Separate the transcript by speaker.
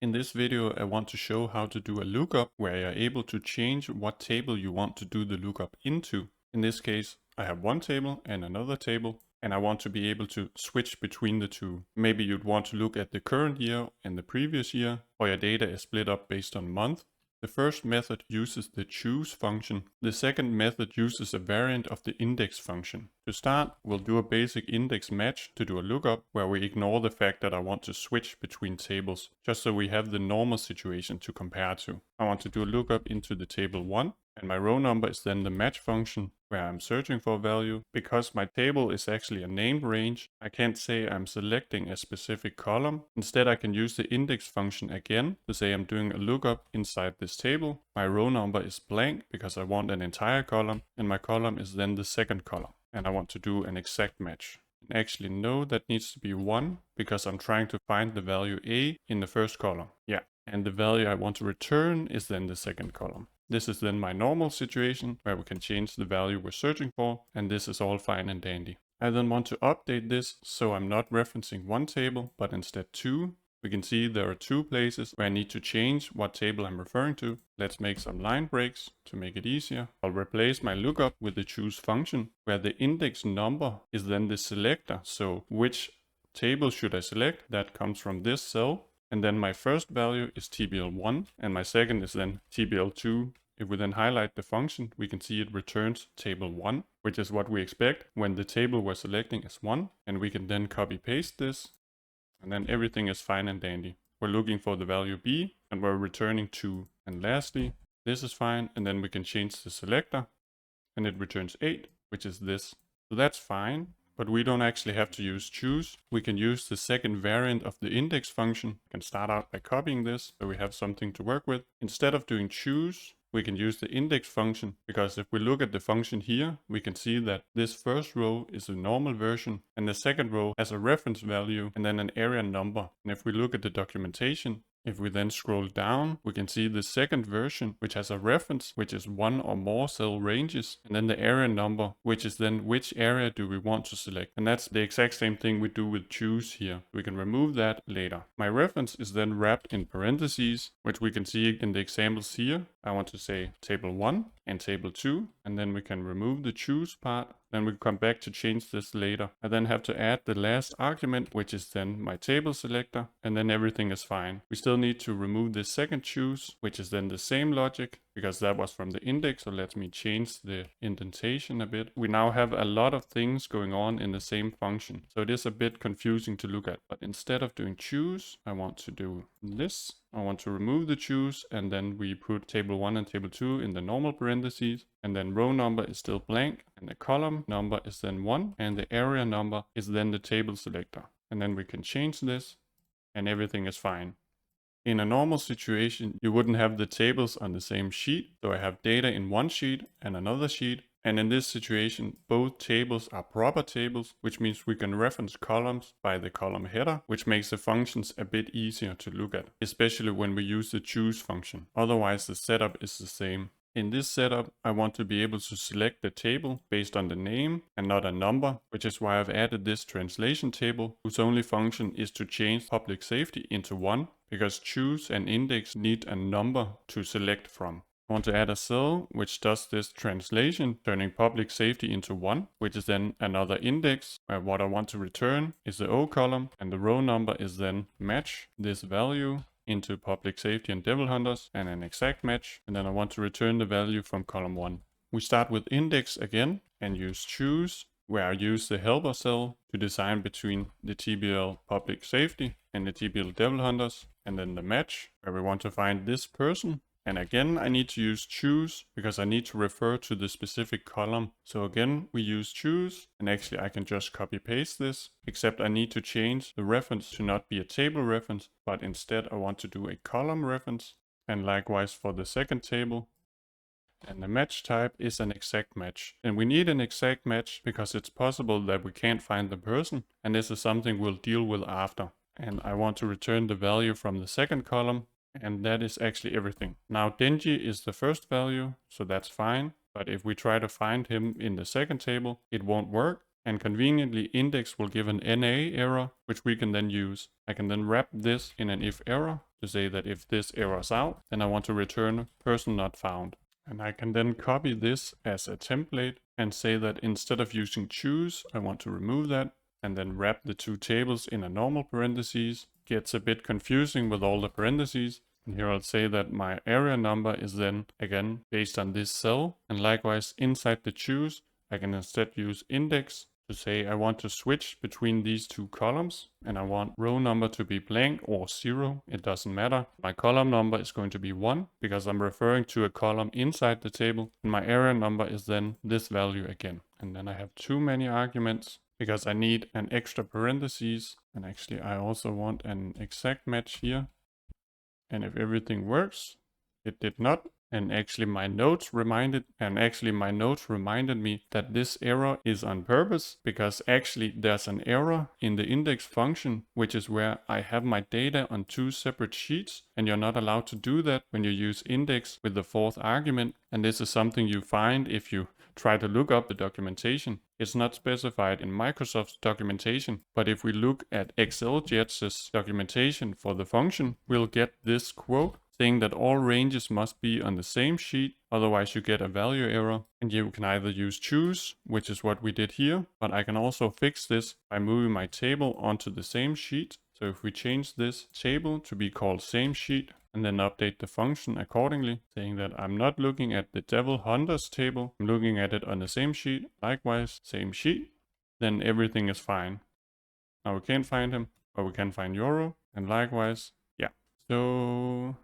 Speaker 1: In this video, I want to show how to do a lookup where you're able to change what table you want to do the lookup into. In this case, I have one table and another table, and I want to be able to switch between the two. Maybe you'd want to look at the current year and the previous year, or your data is split up based on month. The first method uses the choose function. The second method uses a variant of the index function. To start, we'll do a basic index match to do a lookup where we ignore the fact that I want to switch between tables, just so we have the normal situation to compare to. I want to do a lookup into the table 1, and my row number is then the match function where I'm searching for a value. Because my table is actually a named range, I can't say I'm selecting a specific column. Instead, I can use the index function again to say I'm doing a lookup inside this table. My row number is blank because I want an entire column, and my column is then the second column. And I want to do an exact match. And actually, no, that needs to be 1 because I'm trying to find the value A in the first column. Yeah, and the value I want to return is then the second column. This is then my normal situation where we can change the value we're searching for, and this is all fine and dandy. I then want to update this so I'm not referencing one table, but instead two. We can see there are two places where I need to change what table I'm referring to. Let's make some line breaks to make it easier. I'll replace my lookup with the choose function, where the index number is then the selector. So which table should I select? That comes from this cell. And then my first value is TBL1, and my second is then TBL2. If we then highlight the function, we can see it returns table 1, which is what we expect when the table we're selecting is 1. And we can then copy paste this, and then everything is fine and dandy. We're looking for the value B, and we're returning 2. And lastly, this is fine, and then we can change the selector, and it returns 8, which is this. So that's fine. But we don't actually have to use choose. We can use the second variant of the index function. We can start out by copying this so we have something to work with. Instead of doing choose, we can use the index function, because if we look at the function here, we can see that this first row is a normal version and the second row has a reference value and then an area number. And if we look at the documentation, if we then scroll down, we can see the second version, which has a reference, which is one or more cell ranges, and then the area number, which is then which area do we want to select. And that's the exact same thing we do with choose here. We can remove that later. My reference is then wrapped in parentheses, which we can see in the examples here. I want to say table 1 and table 2, and then we can remove the choose part. Then we come back to change this later. I then have to add the last argument, which is then my table selector, and then everything is fine. We still need to remove the second choose, which is then the same logic, because that was from the index. So let me change the indentation a bit. We now have a lot of things going on in the same function. So it is a bit confusing to look at. But instead of doing choose, I want to do this. I want to remove the choose, and then we put table 1 and table 2 in the normal parentheses, and then row number is still blank, and the column number is then 1, and the area number is then the table selector. And then we can change this, and everything is fine. In a normal situation, you wouldn't have the tables on the same sheet, so I have data in one sheet and another sheet. And in this situation, both tables are proper tables, which means we can reference columns by the column header, which makes the functions a bit easier to look at, especially when we use the choose function. Otherwise, the setup is the same. In this setup, I want to be able to select the table based on the name and not a number, which is why I've added this translation table, whose only function is to change public safety into 1, because choose and index need a number to select from. I want to add a cell which does this translation, turning public safety into 1, which is then another index, where what I want to return is the O column, and the row number is then match this value into public safety and devil hunters, and an exact match, and then I want to return the value from column 1. We start with index again and use choose, where I use the helper cell to decide between the TBL public safety and the TBL devil hunters, and then the match, where we want to find this person. And again, I need to use choose because I need to refer to the specific column. So again, we use choose, and actually I can just copy paste this, except I need to change the reference to not be a table reference, but instead I want to do a column reference. And likewise for the second table. And the match type is an exact match. And we need an exact match because it's possible that we can't find the person, and this is something we'll deal with after. And I want to return the value from the second column. And that is actually everything. Now Denji is the first value, so that's fine. But if we try to find him in the second table, it won't work And conveniently, index will give an NA error, which we can then use. I can then wrap this in an if error to say that if this errors out, then I want to return person not found. And I can then copy this as a template and say that instead of using choose, I want to remove that and then wrap the two tables in a normal parentheses. Gets a bit confusing with all the parentheses. And here I'll say that my area number is then again based on this cell. And likewise inside the choose, I can instead use index to say I want to switch between these two columns and I want row number to be blank or 0. It doesn't matter. My column number is going to be 1 because I'm referring to a column inside the table. And my area number is then this value again. And then I have too many arguments because I need an extra parentheses. And actually I also want an exact match here. And if everything works, it did not. And actually my notes reminded me that this error is on purpose because actually there's an error in the index function, which is where I have my data on two separate sheets, and you're not allowed to do that when you use index with the fourth argument. And this is something you find if you try to look up the documentation. It's not specified in Microsoft's documentation, but if we look at ExcelJet's documentation for the function, we'll get this quote saying that all ranges must be on the same sheet, otherwise you get a value error. And you can either use choose, which is what we did here, but I can also fix this by moving my table onto the same sheet. So if we change this table to be called same sheet and then update the function accordingly, saying that I'm not looking at the Devil Hunters table, I'm looking at it on the same sheet, likewise same sheet, then everything is fine. Now we can't find him, but we can find Euro, and likewise, yeah. So